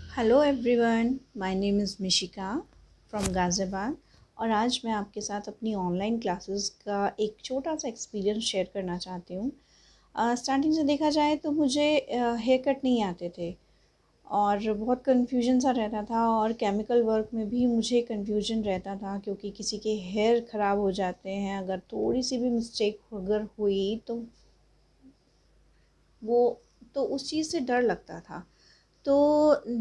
Hello everyone, my name is Mishika from Ghaziabad. और आज मैं आपके साथ अपनी ऑनलाइन क्लासेस का एक छोटा सा एक्सपीरियंस शेयर करना चाहती हूँ। स्टार्टिंग से देखा जाए तो मुझे हेयर कट नहीं आते थे और बहुत कन्फ्यूजन सा रहता था, और केमिकल वर्क में भी मुझे कन्फ्यूजन रहता था क्योंकि किसी के हेयर ख़राब हो जाते हैं। अगर थोड़ी सी भी मिस्टेक अगर हुई तो वो तो उस चीज़ से डर लगता था। तो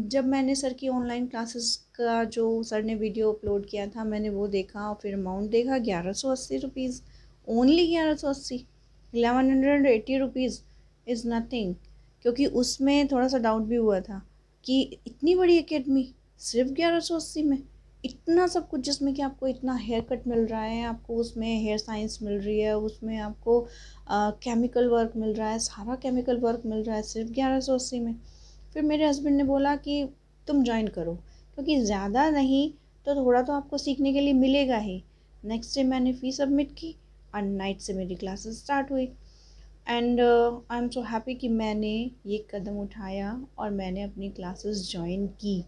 जब मैंने सर की ऑनलाइन क्लासेस का जो सर ने वीडियो अपलोड किया था, मैंने वो देखा और फिर अमाउंट देखा, 1180 rupees, only 1180। 1180 rupees is nothing. क्योंकि उसमें थोड़ा सा डाउट भी हुआ था कि इतनी बड़ी एकेडमी सिर्फ 1180 में, इतना सब कुछ जिसमें कि आपको इतना हेयर कट मिल रहा है, आपको उसमें हेयर साइंस मिल रही है, उसमें आपको केमिकल वर्क मिल रहा है, सारा केमिकल वर्क मिल रहा है सिर्फ 1180 में। फिर मेरे हस्बैंड ने बोला कि तुम ज्वाइन करो, क्योंकि ज़्यादा नहीं तो थोड़ा तो आपको सीखने के लिए मिलेगा ही। नेक्स्ट डे मैंने फ़ी सबमिट की और नाइट से मेरी क्लासेस स्टार्ट हुई। And I am so happy कि मैंने ये कदम उठाया और मैंने अपनी क्लासेस ज्वाइन की,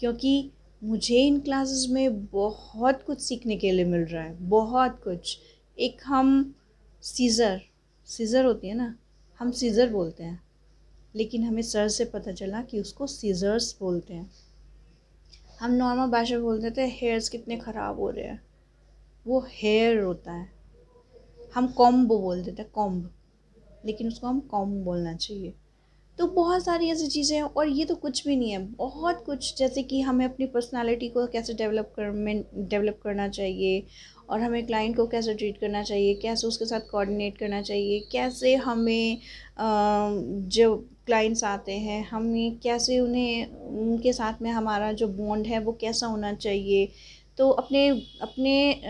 क्योंकि मुझे इन क्लासेस में बहुत कुछ सीखने के लिए मिल रहा है, बहुत कुछ। एक हम सीज़र सीज़र होती है ना, हम सीज़र बोलते हैं, लेकिन हमें सर से पता चला कि उसको सीज़र्स बोलते हैं। हम नॉर्मल भाषा में बोलते थे हेयर्स कितने ख़राब हो रहे हैं, वो हेयर होता है। हम कॉम्ब बोल देते हैं, कॉम्ब, लेकिन उसको हम कॉम्ब बोलना चाहिए। तो बहुत सारी ऐसी चीज़ें हैं, और ये तो कुछ भी नहीं है, बहुत कुछ। जैसे कि हमें अपनी पर्सनालिटी को कैसे डेवलप करना चाहिए, और हमें क्लाइंट को कैसे ट्रीट करना चाहिए, कैसे उसके साथ कोऑर्डिनेट करना चाहिए, कैसे हमें जो क्लाइंट्स आते हैं हमें कैसे उन्हें उनके साथ में हमारा जो बॉन्ड है वो कैसा होना चाहिए। तो अपने अपने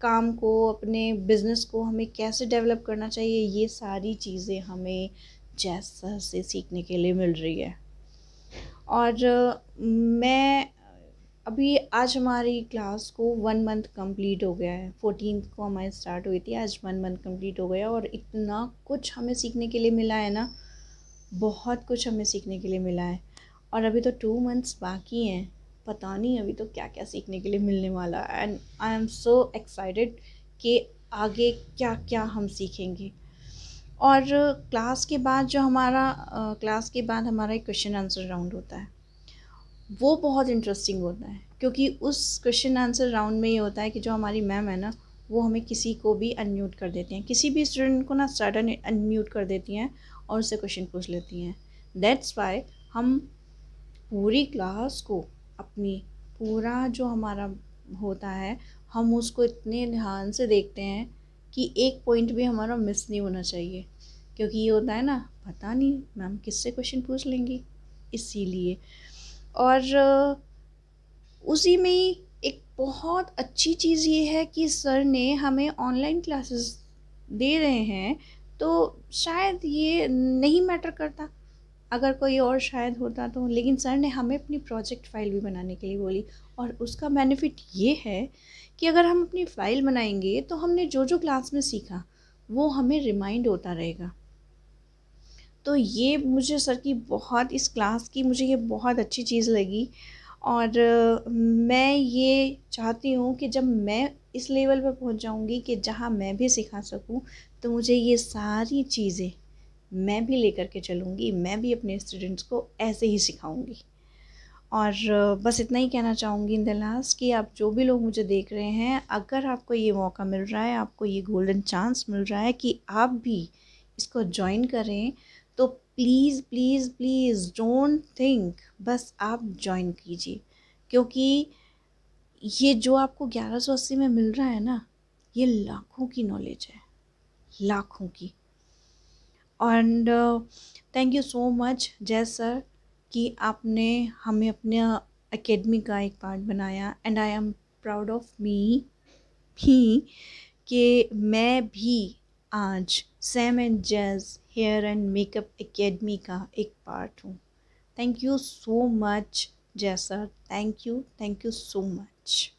काम को, अपने बिज़नेस को हमें कैसे डेवलप करना चाहिए, ये सारी चीज़ें हमें जैसा से सीखने के लिए मिल रही है। और मैं अभी आज हमारी क्लास को 1 मंथ कंप्लीट हो गया है। 14th को हमारी स्टार्ट हुई थी, आज 1 मंथ कंप्लीट हो गया, और इतना कुछ हमें सीखने के लिए मिला है ना, बहुत कुछ हमें सीखने के लिए मिला है। और अभी तो 2 मंथ्स बाकी हैं, पता नहीं अभी तो क्या क्या सीखने के लिए मिलने वाला है। And I am so excited कि आगे क्या क्या हम सीखेंगे। और क्लास के बाद हमारा एक क्वेश्चन आंसर राउंड होता है, वो बहुत इंटरेस्टिंग होता है। क्योंकि उस क्वेश्चन आंसर राउंड में ये होता है कि जो हमारी मैम है ना, वो हमें किसी को भी अनम्यूट कर देती हैं, किसी भी स्टूडेंट को ना सडन अनम्यूट कर देती हैं और उससे क्वेश्चन पूछ लेती हैं। दैट्स वाई हम पूरी क्लास को, अपनी पूरा जो हमारा होता है, हम उसको इतने ध्यान से देखते हैं कि एक पॉइंट भी हमारा मिस नहीं होना चाहिए। क्योंकि ये होता है ना, पता नहीं मैम किससे क्वेश्चन पूछ लेंगी, इसीलिए। और उसी में ही एक बहुत अच्छी चीज़ ये है कि सर ने हमें ऑनलाइन क्लासेस दे रहे हैं, तो शायद ये नहीं मैटर करता अगर कोई और शायद होता तो, लेकिन सर ने हमें अपनी प्रोजेक्ट फ़ाइल भी बनाने के लिए बोली। और उसका बेनिफिट ये है कि अगर हम अपनी फ़ाइल बनाएंगे तो हमने जो जो क्लास में सीखा वो हमें रिमाइंड होता रहेगा। तो ये मुझे सर की बहुत, इस क्लास की मुझे ये बहुत अच्छी चीज़ लगी। और मैं ये चाहती हूँ कि जब मैं इस लेवल पर पहुँच जाऊँगी कि जहाँ मैं भी सिखा सकूँ, तो मुझे ये सारी चीज़ें मैं भी लेकर के चलूँगी, मैं भी अपने स्टूडेंट्स को ऐसे ही सिखाऊँगी। और बस इतना ही कहना चाहूँगी इन द लास्ट कि आप जो भी लोग मुझे देख रहे हैं, अगर आपको ये मौका मिल रहा है, आपको ये गोल्डन चांस मिल रहा है कि आप भी इसको जॉइन करें, तो please please please don't think, बस आप जॉइन कीजिए। क्योंकि ये जो आपको 1180 में मिल रहा है ना, ये लाखों की नॉलेज है, लाखों की। And thank you so much Jai sir कि आपने हमें अपने एकेडमी का एक पार्ट बनाया। And I am proud of me भी कि मैं भी आज Sam and Jazz hair and makeup academy का एक पार्ट हूँ। Thank you so much Jai sir, thank you so much.